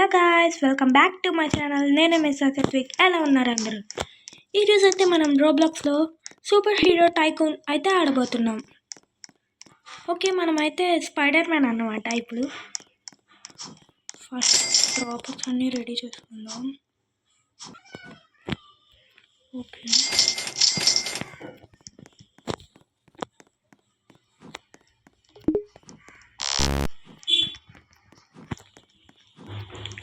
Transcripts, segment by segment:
Hello guys, welcome back to my channel. నేనే మీ సత్విక్. ఎలా ఉన్నారు అందరూ? ఈరోజు అయితే మనం రోబ్లాక్స్లో సూపర్ హీరో టైకూన్ అయితే ఆడబోతున్నాం. ఓకే, మనమైతే స్పైడర్ మ్యాన్ అన్నమాట. ఇప్పుడు ఫస్ట్ ప్రాపర్స్ అన్నీ రెడీ చేసుకుందాం. ఓకే,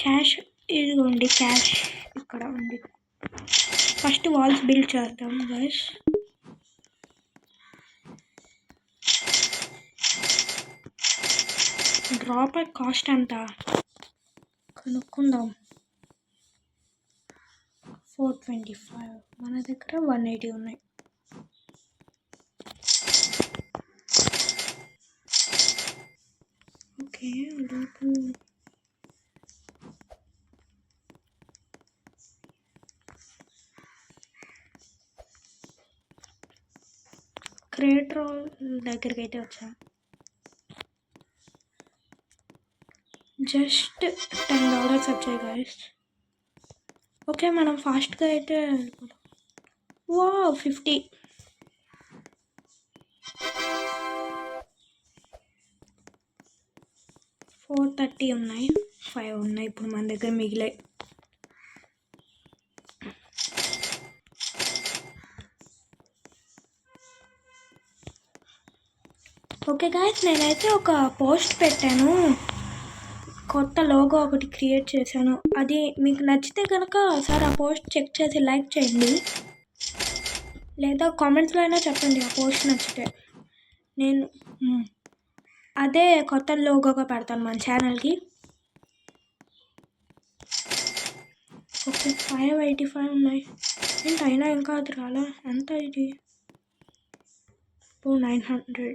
క్యాష్ ఇదిగోండి, క్యాష్ ఇక్కడ ఉంది. ఫస్ట్ వాల్స్ బిల్డ్ చేద్దాం గైస్. డ్రాప్ కాస్ట్ ఎంత కనుక్కుందాం. 425, మన దగ్గర 180 ఉన్నాయి. ఓకే, లోపు క్రియేటర్ దగ్గరికి అయితే వచ్చా. జస్ట్ $10 వచ్చాయి గాయస్. ఓకే, మనం ఫాస్ట్గా అయితే వా 50 430 ఉన్నాయి. 5 ఉన్నాయి ఇప్పుడు మన దగ్గర మిగిలాయి. ఓకే గాయస్, నేనైతే ఒక పోస్ట్ పెట్టాను, కొత్త లోగో ఒకటి క్రియేట్ చేశాను. అది మీకు నచ్చితే కనుక ఒకసారి ఆ పోస్ట్ చెక్ చేసి లైక్ చేయండి, లేదా కామెంట్స్లో అయినా చెప్పండి ఆ పోస్ట్ నచ్చితే. నేను అదే కొత్త లోగోగా పెడతాను మన ఛానల్కి. ఓకే, 585 ఉన్నాయి. ఏంటి అయినా ఇంకా అది రాలా? ఎంత ఇది? $900.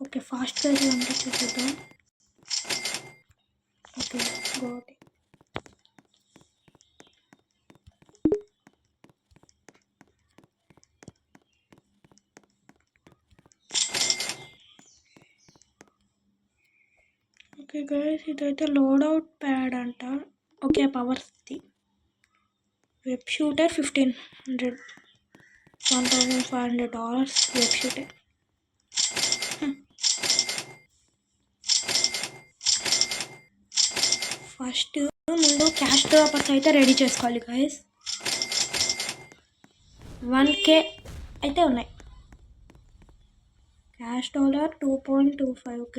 ఓకే, ఫాస్ట్గా ఇది పంపించేద్దాం. ఓకే, గోటి ఓకే గైస్, ఇదైతే లోడౌట్ ప్యాడ్ అంట. ఓకే, పవర్స్ది web shooter $1,500 web shooter. First ముందు క్యాష్ డ్రాపర్స్ అయితే రెడీ చేసుకోవాలి గైస్. 1K అయితే ఉన్నాయి. Cash dollar 2.25K.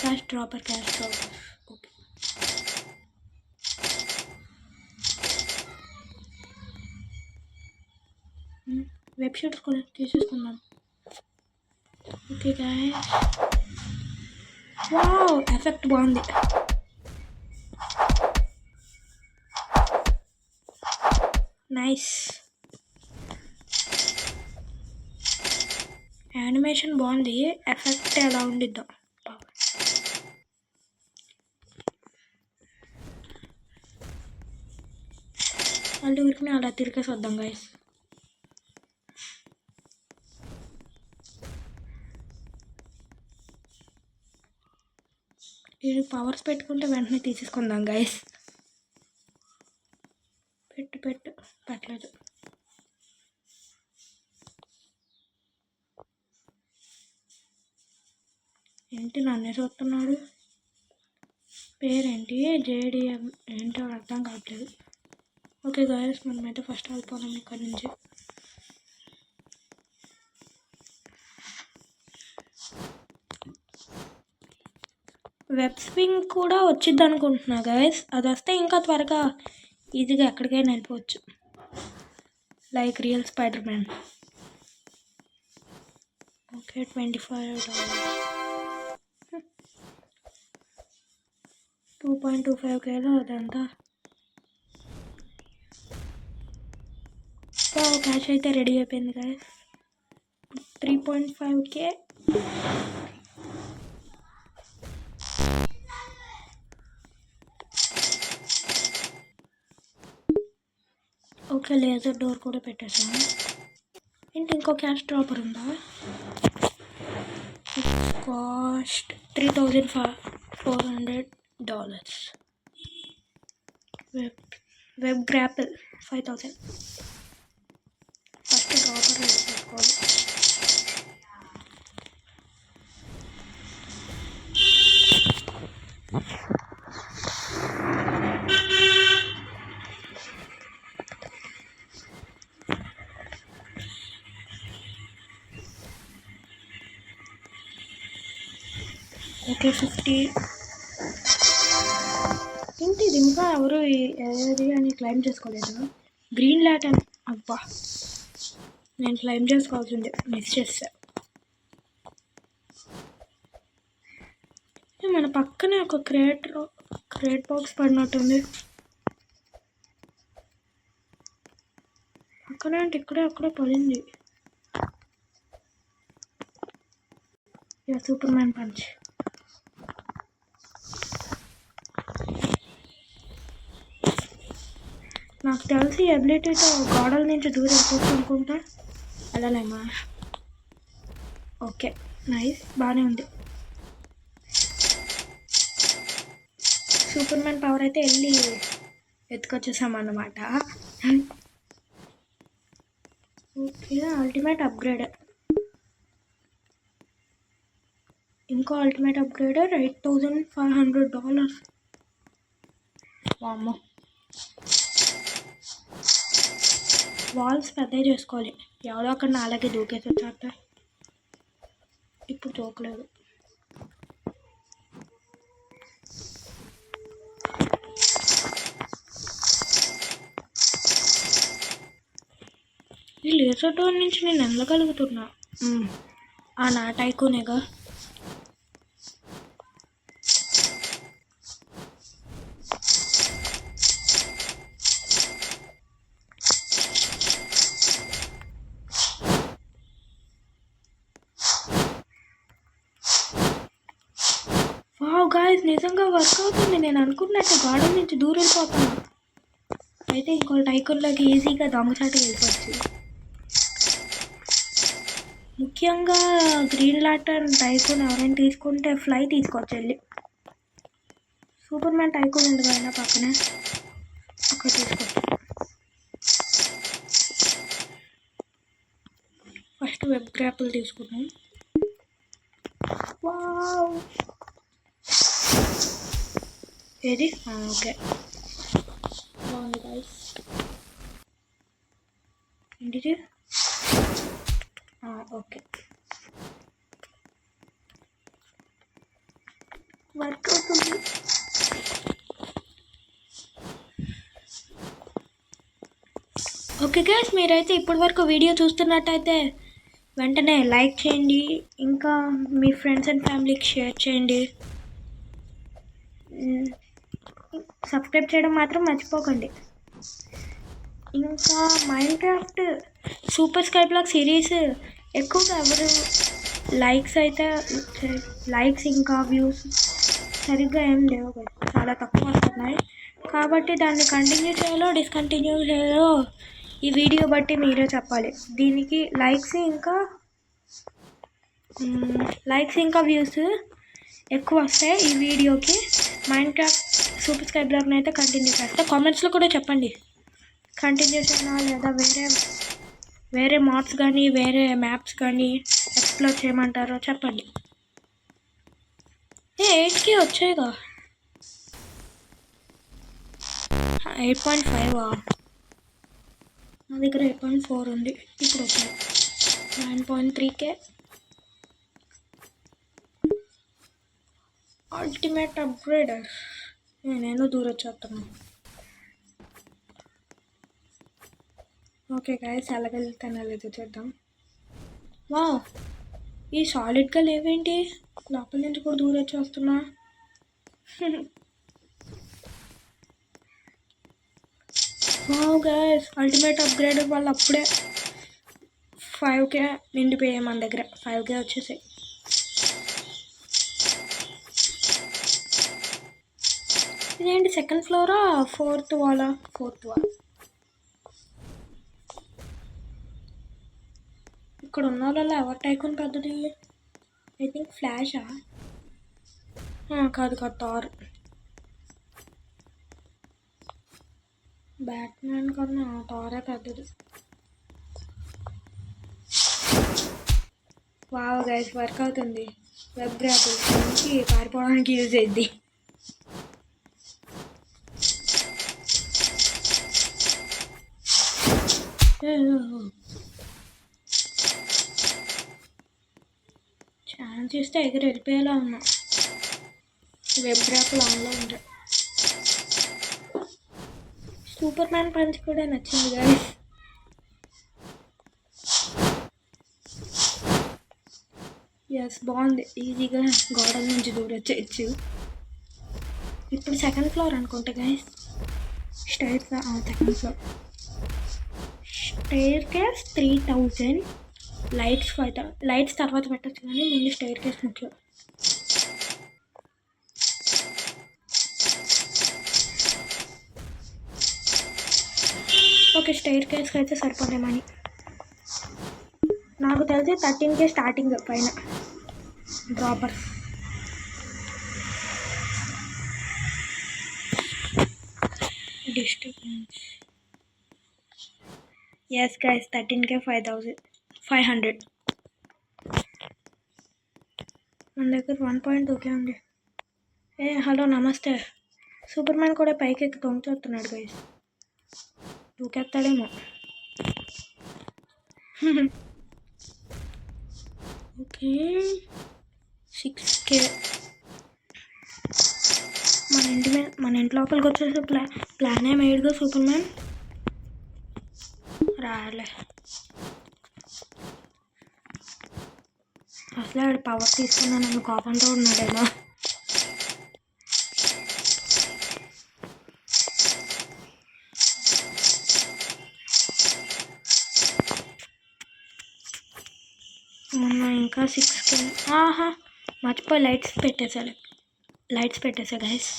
Cash dropper okay. Web shoots కూడా తీసేసుకున్నాం. ఓకే గాయ్స్, వావ్ ఎఫెక్ట్ బాగుంది. నైస్, యానిమేషన్ బాగుంది. ఎఫెక్ట్ ఎలా ఉండిద్దాం. మళ్ళీ ఊరికి అలా తిరిగేసి వద్దాం గైస్. ఇది పవర్స్ పెట్టుకుంటే వెంటనే తీసేసుకుందాం గైస్. పెట్టలేదు. ఏంటి నన్నే చూస్తున్నాడు? పేరేంటి? JDM ఏంటో అర్థం కావట్లేదు. ఓకే గైస్, మనమైతే ఫస్ట్ వెళ్ళిపోదాం ఇక్కడ నుంచి. వెబ్ స్వింగ్ కూడా వచ్చిద్ది అనుకుంటున్నా గైస్. అది వస్తే ఇంకా త్వరగా ఈజీగా ఎక్కడికైనా వెళ్ళిపోవచ్చు, like real spider man. Okay, $25. 2.25Kలో అదంతా. క్యాష్ అయితే రెడీ అయిపోయింది guys. 3.5K. Okay, laser door కూడా పెట్టేసాము. ఏంటి ఇంకో క్యాష్ డ్రాపర్ ఉందా? It's cost $3,400. Web గ్రాపిల్ 5,000. First dropper ready చేసుకోవాలి. ఓకే 50. ఏంటి ఇది ఇంకా ఎవరు ఏది అని క్లైమ్ చేసుకోలేదు. గ్రీన్ లాటన్ అబ్బా నేను క్లైమ్ చేసుకోవాల్సిందే, మిస్ చేస్తా. మన పక్కనే ఒక క్రేట్ బాక్స్ పడినట్టుంది. పక్కనే అంటే ఇక్కడే అక్కడే పడింది. Super man punch. నాకు తెలిసి ఎబిలిటీతో గోడల నుంచి దూరం వెళ్ళిపోవచ్చు అనుకుంటా. వెళ్ళలేమా? ఓకే నైస్, బాగానే ఉంది. సూపర్ మ్యాన్ పవర్ అయితే వెళ్ళి ఎత్తుకొచ్చేసామన్నమాట. ఓకే అల్టిమేట్ అప్గ్రేడ్, ఇంకో అల్టిమేట్ అప్గ్రేడర్ $8,500. వామ్మో, వాల్స్ పెద్దగా చేసుకోవాలి. ఎవరో అక్కడ అలాగే దూకేసి వచ్చాక ఇప్పుడు దూకలేదు. ఈ లేజర్ డోర్ నుంచి నేను వెళ్ళగలుగుతున్నా. నా టైకోనేగా. వావ్ గాయ్స్, నిజంగా వర్క్ అవుతుంది. నేను అనుకున్నట్టు గార్డెన్ నుంచి దూరం వెళ్ళిపోతాను. అయితే ఇంకో టైకోన్లోకి ఈజీగా దొంగచాటుగా వెళ్ళిపోవచ్చు. ముఖ్యంగా గ్రీన్ లాటర్న్ టైకోన్ ఎవరైనా తీసుకుంటే ఫ్లై తీసుకోవచ్చు వెళ్ళి. సూపర్ మ్యాన్ టైకోన్ ఉంది కదా పక్కనే, అక్కడ తీసుకోవచ్చు. ఫస్ట్ వెబ్ గ్రాపిల్ తీసుకున్నాం. వావ్ ఏది? ఓకే బాగుంది గైస్. ఏంటిది? ఓకే వర్క్ అవుతుంది. ఓకే గైస్, మీరైతే ఇప్పటి వరకు వీడియో చూస్తున్నట్టయితే వెంటనే లైక్ చేయండి, ఇంకా మీ ఫ్రెండ్స్ అండ్ ఫ్యామిలీకి షేర్ చేయండి. సబ్స్క్రైబ్ చేయడం మాత్రం మర్చిపోకండి. ఇంకా Minecraft super skyblock series ఎక్కువగా ఎవరు లైక్స్ ఇంకా వ్యూస్ సరిగ్గా ఏం లేవు కదా, చాలా తక్కువ వస్తున్నాయి. కాబట్టి దాన్ని కంటిన్యూ చేయాలో డిస్కంటిన్యూ చేయాలో ఈ వీడియో బట్టి మీరే చెప్పాలి. దీనికి లైక్స్ ఇంకా వ్యూస్ ఎక్కువ వస్తాయి ఈ వీడియోకి. మైన్క్రాఫ్ట్ సూపర్ స్కై బ్లాక్ని అయితే కంటిన్యూ చేస్తా. కామెంట్స్లో కూడా చెప్పండి కంటిన్యూ చేయనా లేదా వేరే మాడ్స్ కానీ వేరే మ్యాప్స్ కానీ ఎక్స్ప్లోర్ చేయమంటారో చెప్పండి. 8K వచ్చాయిగా. 8.5 నా దగ్గర 8.4 ఉంది. ఇప్పుడు వచ్చాయి 9.3K. అల్టిమేట్ అప్గ్రేడర్ నేను దూరం వచ్చేస్తున్నాను. ఓకే గాయస్, ఎలాగెళ్తాను లేదు చూద్దాం. వావ్, ఈ సాలిడ్గా లేవేంటి? లోపల నుంచి కూడా దూరం వచ్చేస్తున్నా. వావ్ గాయస్, అల్టిమేట్ అప్గ్రేడర్ వల్ల అప్పుడే 5K నిండిపోయాయి మన దగ్గర. 5K వచ్చేసాయి. ఇదేంటి సెకండ్ ఫ్లోరా ఫోర్త్ వాలా? Fourth wall. ఇక్కడ ఉన్న వాళ్ళలో ఎవరి టైకోన్ పెద్దది? ఐ థింక్ ఫ్లాషా? కాదు కాదు, థార్. బ్యాట్మ్యాన్ కన్నా థారే పెద్దది. వావ్ గైస్, వర్క్ అవుతుంది. వెబ్ గ్రాపుల్ నుంచి పారిపోవడానికి యూజ్ అయ్యింది. ఛాన్స్ ఇస్తే ఎగిరి వెళ్ళిపోయేలా ఉన్నా. వెబ్ గ్రాపుల్ ఆన్లో ఉంటాయి. సూపర్ మ్యాన్ పంచ్ కూడా నచ్చింది గైస్. ఎస్, బాగుంది. ఈజీగా గోడల నుంచి దూరొచ్చేయచ్చు. ఇప్పుడు సెకండ్ ఫ్లోర్ అనుకుంటా guys. Second floor. Staircase 3000. Lights 5000. Lights తర్వాత పెట్టచ్చు కానీ ముందు స్టైర్ కేస్ ముఖ్యం. ఓకే, స్టైర్ కేస్కి అయితే సరిపోతామని నాకు తెలిసి 13K స్టార్టింగ్ పైన droppers. Disturbance. Yes guys, 13K 500. మన దగ్గర 1.2K ఉంది. హలో నమస్తే. సూపర్ మ్యాన్ కూడా పైకి ఎక్కి తొంగుతున్నాడు గైస్. దూకెత్తాడేమో. Okay, 6K. మన ఇంటి లోపలికి వచ్చేసి ప్లాన్ ఏమేడుగా సూపర్ మ్యాన్ రాలే. అసలు ఆడు పవర్ తీసుకున్నా నన్ను కోపంతో ఉన్నాడేమో. మొన్న ఇంకా 6K. మర్చిపోయి లైట్స్ పెట్టేసా గైస్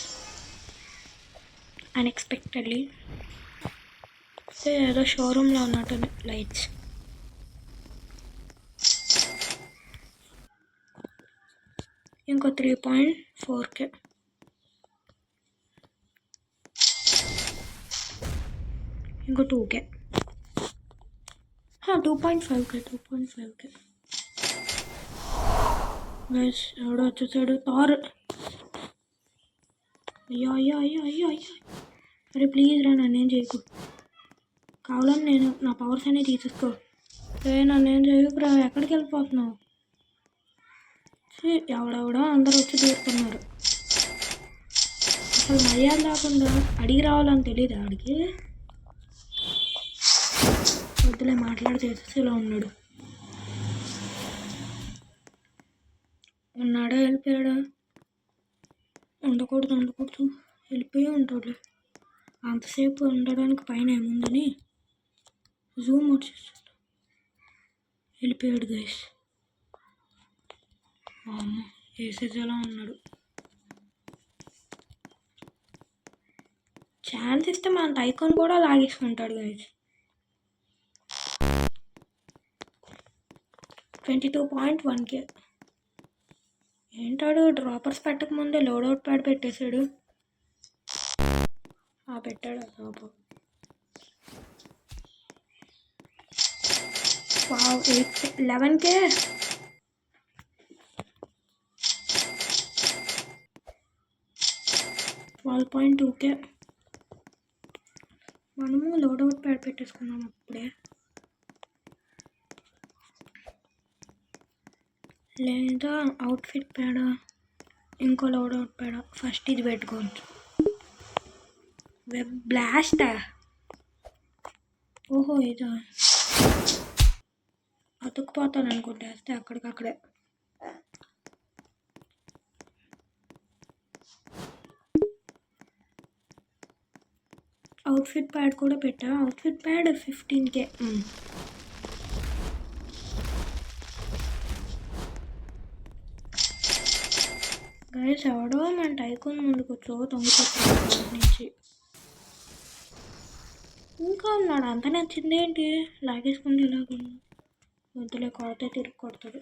అన్ఎక్స్పెక్టెడ్లీ. ఏదో షోరూంలో ఉన్నట్టుంది లైట్స్. ఇంకో 3.4K. ఇంకో 2K. 2.5K. గైస్ ఎవడో వచ్చేసాడు. థార్. అయ్యో. అరే ప్లీజ్ రా, నన్నేం చేయకు. కావాలని నేను నా పవర్స్ అన్నీ తీసేసుకో. నన్నేం చేయకురా. ఎక్కడికి వెళ్ళిపోతున్నావు? ఎవడెవడో అందరూ వచ్చి తీరుతున్నారు. అసలు మర్యాద లేకుండా అడిగి రావాలని తెలియదు ఆడికి. వద్దులే, మాట్లాడితే ఇలా ఉన్నాడు. ఉన్నాడా వెళ్ళిపోయాడా? ఉండకూడదు. వెళ్ళిపోయి ఉంటాడు. అంతసేపు ఉండడానికి పైన ఏముందని జూమ్ వచ్చేస్తాడు. వెళ్ళిపోయాడు గైస్. అమ్మ, వేసేసేలా ఉన్నాడు. ఛాన్స్ ఇస్తే మన టైకోన్ కూడా లాగేసుకుంటాడు గైస్. 22.1K. ఏంటాడు డ్రాపర్స్ పెట్టకముందే లోడౌట్ ప్యాడ్ పెట్టేశాడు. పెట్టాడు డ్రాపర్. 11K. 12.2K. మనము లోడౌట్ ప్యాడ్ పెట్టేసుకున్నాం అప్పుడే. లేదా అవుట్ఫిట్ ప్యాడా, ఇంకో లోడౌట్ ప్యాడా. ఫస్ట్ ఇది పెట్టుకోవచ్చు. వెబ్ బ్లాస్టా? ఓహో, ఇదా. అతుక్కుపోతాను అనుకుంటేస్తే అక్కడికక్కడే. అవుట్ఫిట్ ప్యాడ్ కూడా పెట్టా. Outfit pad 15K. గైస్ ఎవడో మన టైకోన్ ముందుకు తొంగిపోతున్నాడు నుంచి. ఇంకా ఉన్నాడు. అంత నచ్చింది ఏంటి? లాగేసుకుంటే ఇలాగ. వద్దులే, కొడితే తిరిగి కొడుతుంది.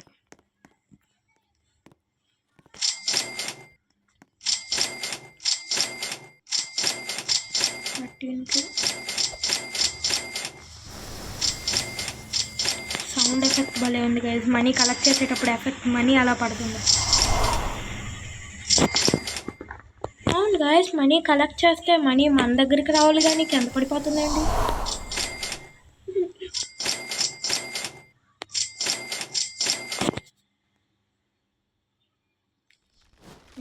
సౌండ్ ఎఫెక్ట్ భలే ఉంది గైస్. మనీ కలెక్ట్ చేసేటప్పుడు ఎఫెక్ట్ మనీ అలా పడుతుంది. అవును గైస్, మనీ కలెక్ట్ చేస్తే మనీ మన దగ్గరికి రావాలి, కానీ కింద పడిపోతుందండి.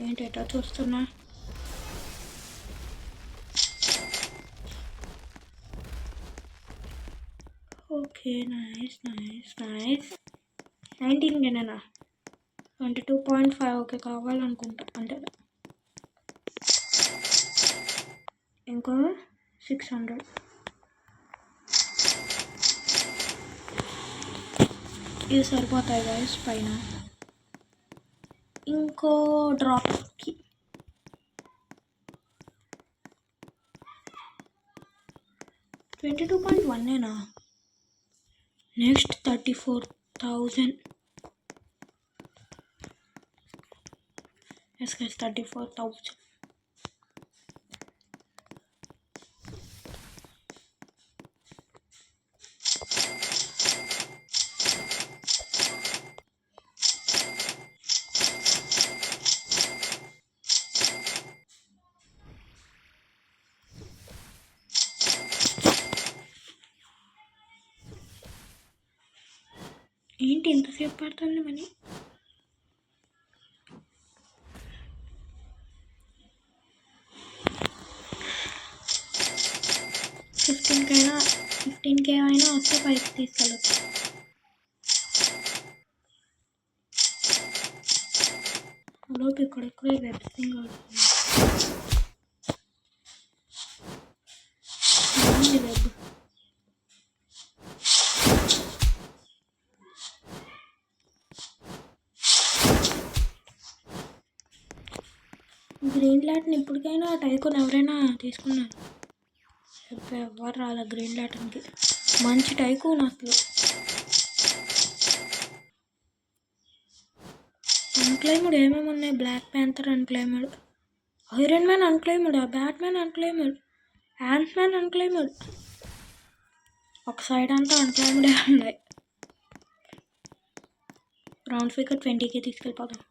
ఏంటో చూస్తున్నా. Okay, nice nice nice. 19 22.5. Okay, కావాలనుకుంటా. అంటే ఇంకో 600. ఇవి సరిపోతాయి గైస్. పైన ఇంకో డ్రాప్కి 22.1. నెక్స్ట్ 34,000. Yes guys, 34,000. ఏంటి ఎంతసేపు పడుతుంది మనీ? 15K అయినా వస్తే పైకి తీసుకెళ్ళచ్చు. లోపు ఇక్కడెక్కడే వెబ్సింగ్ అవుతుంది. వెబ్ గ్రీన్ లాటన్ ఇప్పటికైనా టైకోన్ ఎవరైనా తీసుకున్నారు? ఎవరు రాలే గ్రీన్ లాటన్కి. మంచి టైకోన్ అసలు. అన్క్లైమ్డ్ ఏమేమి ఉన్నాయి? Black Panther unclaimed, Iron Man unclaimed, Batman unclaimed, Ant Man unclaimed. ఒక సైడ్ అంతా అన్క్లైమ్డే ఉన్నాయి. రౌండ్ ఫిగర్ 20K తీసుకెళ్ళిపోతాం.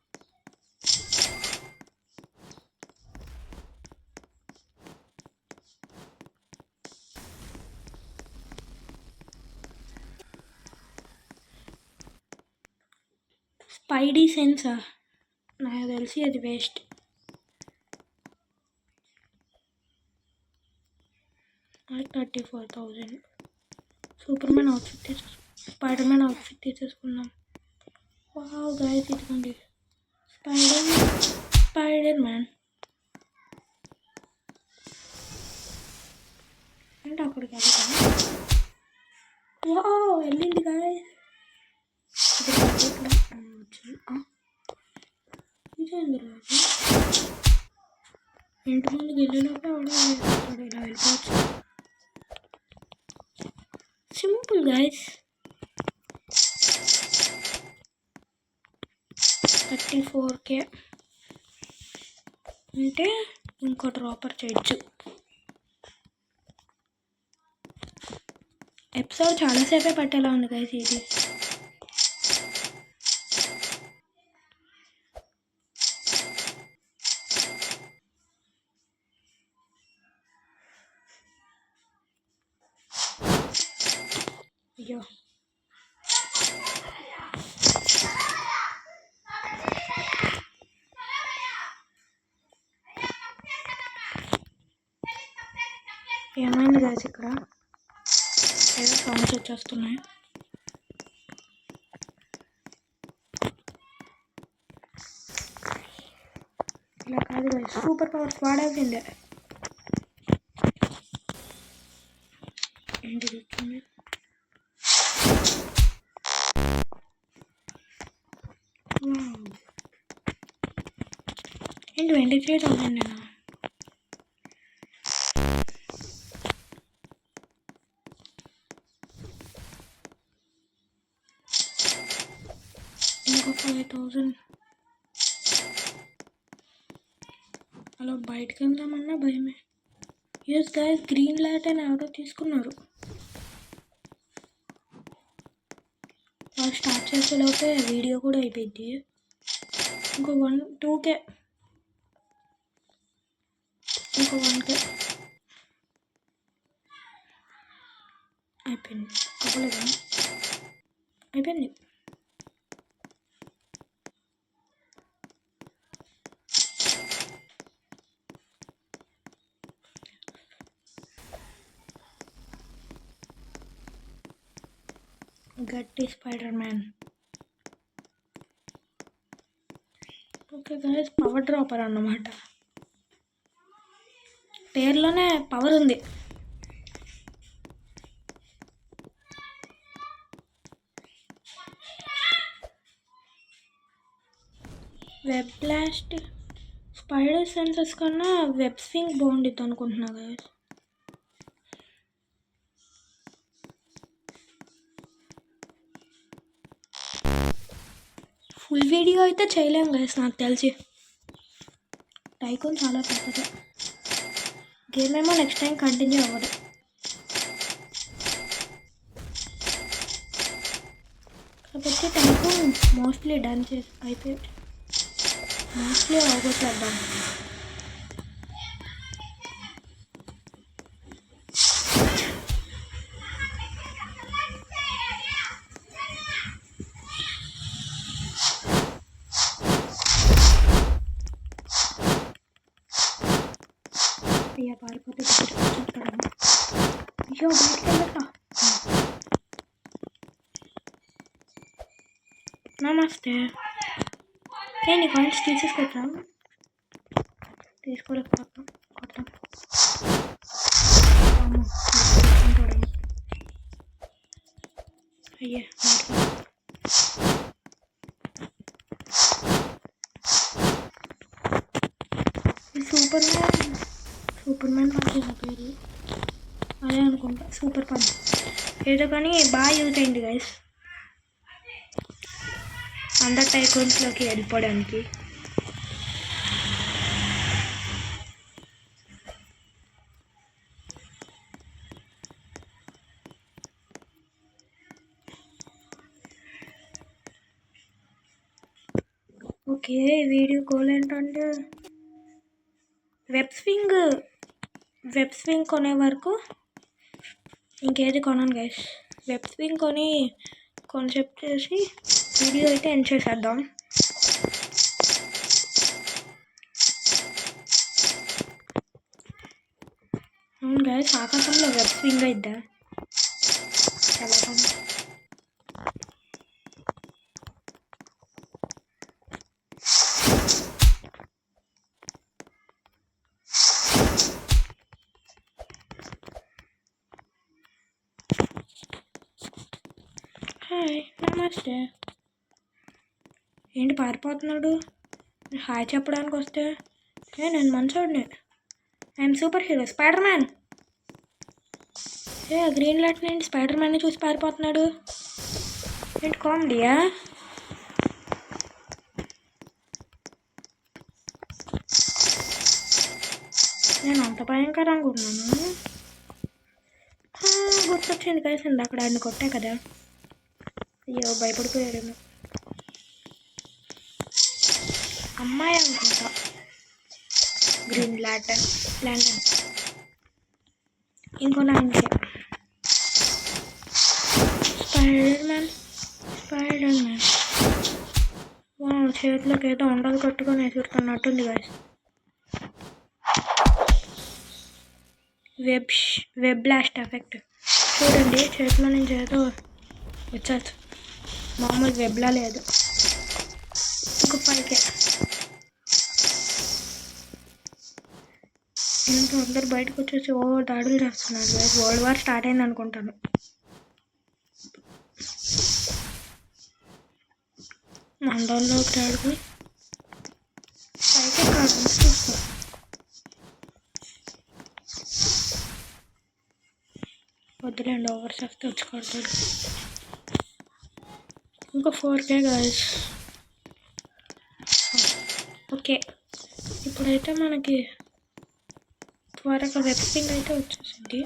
స్పైడీ సెన్సా? నాకు తెలిసి అది వేస్ట్. అది 34,000. Superman outfit Spider Man outfit తీసేసుకున్నాం. వావ్ గైస్, ఇదిగోండి స్పైడర్ మ్యాన్. అంటే అక్కడికి వెళ్తాం. వావ్, వెళ్ళింది గైస్. ఇదేంది రాజు? ఇంటి ముందుకు వెళ్ళినప్పుడు అవడం ఇలా వెళ్ళిపోవచ్చు. Simple guys. 34K అంటే ఇంకో డ్రాపర్ చేయొచ్చు. ఎపిసోడ్ చాలాసేపే పట్టేలా ఉంది గైస్ ఇది. అయ్యో, ఏమైంది గైస్? ఇక్కడ ఏదో సౌండ్స్ వచ్చేస్తున్నాయి. ఇలా కాదు గైస్, సూపర్ పవర్స్ వాడాల్సిందే. ఏంటి చూస్తుంది? ఏంటి 23,000 నేను? ఇంకో 5000. అలా బయటకు వెళ్దామన్నా భయమే. ఎస్ గైస్, గ్రీన్ లాంటర్న్ ఎవరో తీసుకున్నారు. వాళ్ళు స్టార్ట్ చేసేలోపే వీడియో కూడా అయిపోయింది. ఇంకో 2K, ఇంకో 1K అయిపోయింది. అవ్వలేదా? అయిపోయింది. గట్టి spider man. Okay guys, power dropper అన్నమాట. పేర్లోనే పవర్ ఉంది. వెబ్ బ్లాస్ట్ స్పైడర్ సెన్సెస్ కన్నా వెబ్ స్వింగ్ బాగుండిద్ది అనుకుంటున్నా గైస్. ఫుల్ వీడియో అయితే చేయలేం గైస్ నాకు తెలిసి. టైకోన్ చాలా పెద్దది. గేమ్ ఏమో నెక్స్ట్ టైం కంటిన్యూ అవ్వదు. కాబట్టి టైకోన్ మోస్ట్లీ డన్ చేసి అయిపోయి మోస్ట్లీ అవగొట్టేద్దాం. అయ్యా పారిపోతే అయ్యో బయటికి వెళ్ళట్లా. నమస్తే. నీ కాయిన్స్ తీసేసుకొచ్చా? తీసుకోలేకపోతాం. కొత్త అయ్యే సూపర్ మ్యాన్ పంచ్ నా పేరు అదే అనుకుంటా. సూపర్ పంచ్ ఏదో కానీ బాగా యూజ్ అయింది గైస్ అందర్ టైకోన్స్లోకి వెళ్ళిపోవడానికి. ఓకే, వీడియో గోల్ ఏంటంటే వెబ్ స్వింగ్ కొనే వరకు ఇంకేది కొనను గైస్. వెబ్ స్వింగ్ కాన్సెప్ట్ చేసి వీడియో అయితే ఎండ్ చేసేద్దాం. అవును గైస్, ఆకాశంలో వెబ్ స్వింగ్ అయిద్దా? చాలా హాయ్, నమస్తే. ఏంటి పారిపోతున్నాడు? హాయ్ చెప్పడానికి వస్తే నేను మంచోడిని. I'm super hero Spider Man. Green Light నుండి స్పైడర్ మ్యాన్ని చూసి పారిపోతున్నాడు. ఏంటి కామెడీయా? నేను అంత భయంకరంగా ఉన్నాను. గుర్తొచ్చింది కలిసింది అక్కడ అన్ని కొట్టే కదా. అయ్యో భయపడిపోయారేమో. అమ్మాయి అనుకుంటా. గ్రీన్ ల్యాంటర్న్ ఇంకో 9K. స్పైడర్ మ్యాన్ చేతిలోకి ఏదో ఉండలు కట్టుకొని ఎసురుతున్నట్టుంది గాయస్. వెబ్ బ్లాస్ట్ ఎఫెక్ట్ చూడండి, చేతిలో నుంచి ఏదో వచ్చేది. మామూలు వెబ్లా లేదు. ఇంకో 5K. ఇంకా అందరు బయటకు వచ్చేసి దాడులు చేస్తున్నారు. వరల్డ్ వార్ స్టార్ట్ అయింది అనుకుంటాను. మండలంలోకి రాడుకు 5K కాదు చూస్తాం. వద్దులేండి, ఓవర్ చేస్తే వచ్చి కొడతాడు. ఇంకో 4K గాయస్. ఓకే, ఇప్పుడైతే మనకి త్వరగా వెబ్ స్వింగ్ అయితే వచ్చేసింది.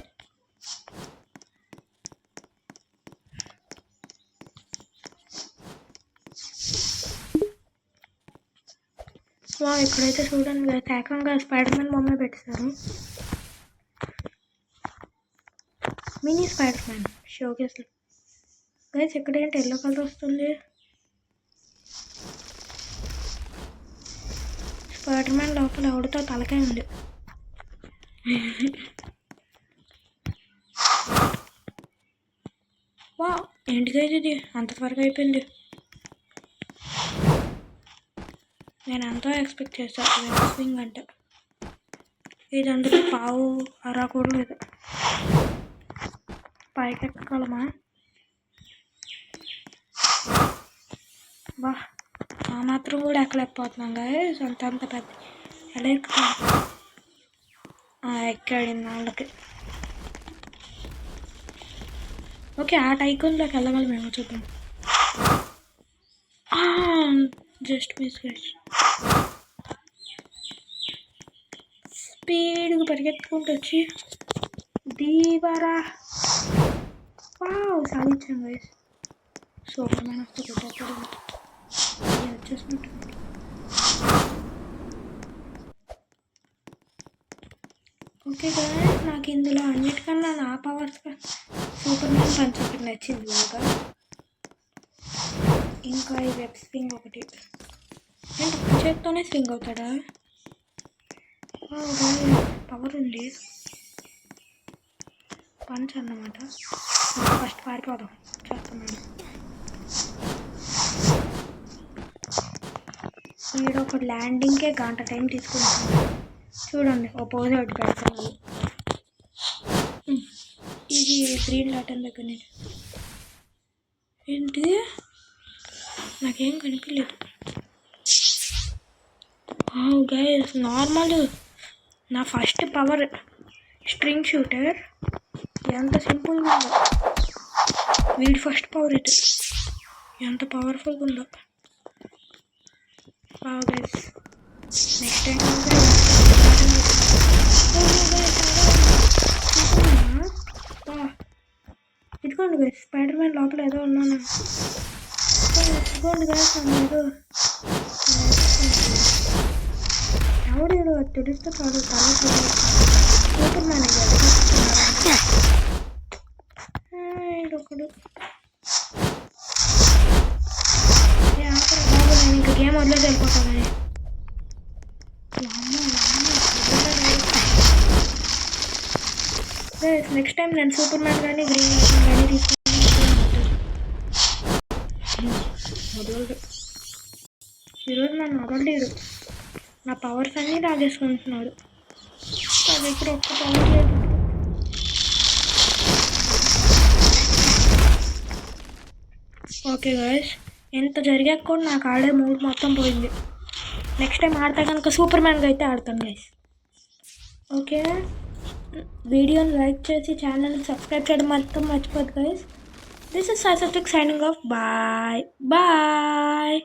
ఇక్కడైతే చూడండి ఏకంగా స్పైడర్ మ్యాన్ బొమ్మ పెట్టారు. Mini spider man showcase guys. ఇక్కడ ఏంటి ఎల్లో కలర్ వస్తుంది? స్పైడర్ మ్యాన్ లోపల ఎవడితో తలకాయ ఉంది. ఏంటి గైస్ ఇది అంత త్వరగా అయిపోయింది? నేను ఎంతో ఎక్స్పెక్ట్ చేశాను వెబ్ స్వింగ్ అంటే. ఇది అందులో పావు అరా కూడా లేదు. పైకి ఎక్కగలమా? ఆ మాత్రం కూడా ఎక్కలేకపోతున్నాం గాయస్. అంత పెద్ద ఎలా ఎక్కుతాం? ఎక్కాడు వాళ్ళకి. ఓకే, ఆ టైకోన్లోకి వెళ్ళగలం మేము. చూద్దాం. Just miss guys. స్పీడ్గా పరిగెత్తుకుంటూ వచ్చి దీవారా సాధించాం గైస్. సూపర్ మ్యాన్ వస్తే కొట్టేస్తాడు. వచ్చేసినట్టు. ఓకే గైస్, నాకు ఇందులో అన్నిటికన్నా నా పవర్స్ సూపర్ మ్యాన్ పంచ్ ఒకటి నచ్చింది బాగా. ఇంకా ఈ వెబ్ స్వింగ్ ఒకటి. నేను చేత్తోనే స్వింగ్ అవుతాడా? పవర్ ఉంది. పంచ్ అన్నమాట. ఫస్ట్ పారిపోదాం. చేస్తున్నాను. మీరు ఒక ల్యాండింగ్కే గంట టైం తీసుకుంటున్నాను. చూడండి ఓ పోజ్ ఒకటి పెడుతున్నాను. ఇది గ్రీన్ లాటన్ దగ్గర నుంచి ఏంటి నాకేం కనిపించలేదు. గైస్ నార్మల్ నా ఫస్ట్ పవర్ స్ట్రింగ్ షూటర్ ఎంత సింపుల్గా ఉందో. వీడి ఫస్ట్ పవర్ ఇది ఎంత పవర్ఫుల్గా ఉందో. గైస్ నెక్స్ట్ టైం ఇదిగోండి గైస్, స్పైడర్ మ్యాన్ లోపల ఏదో ఉన్నాను. ఇదిగోండి గైస్, ఏదో ఎవడేదో తెలిస్తే కాదు. Super man ఇదొకడు. బాబు నేను ఇంకా గేమ్ వదిలేసి వెళ్ళిపోతానని. నెక్స్ట్ టైం నేను సూపర్ మ్యాన్ కానీ గ్రీన్ మ్యాన్ కానీ తీసుకుంటాను. వదలడు ఈరోజు నన్ను వదలలేడు. నా పవర్స్ అన్నీ తాగేసుకుంటున్నాడు. అది ఇక్కడ ఒక్క పవర్ లేదు. ఓకే గాయస్, ఎంత జరిగాక కూడా నాకు ఆడే మూడ్ మొత్తం పోయింది. నెక్స్ట్ టైం ఆడితే కనుక సూపర్ మ్యాన్గా అయితే ఆడతాను గైస్. ఓకే, వీడియోని లైక్ చేసి ఛానల్ని సబ్స్క్రైబ్ చేయడం మాత్రం మర్చిపోద్దు guys. This is Sai signing off. Bye bye.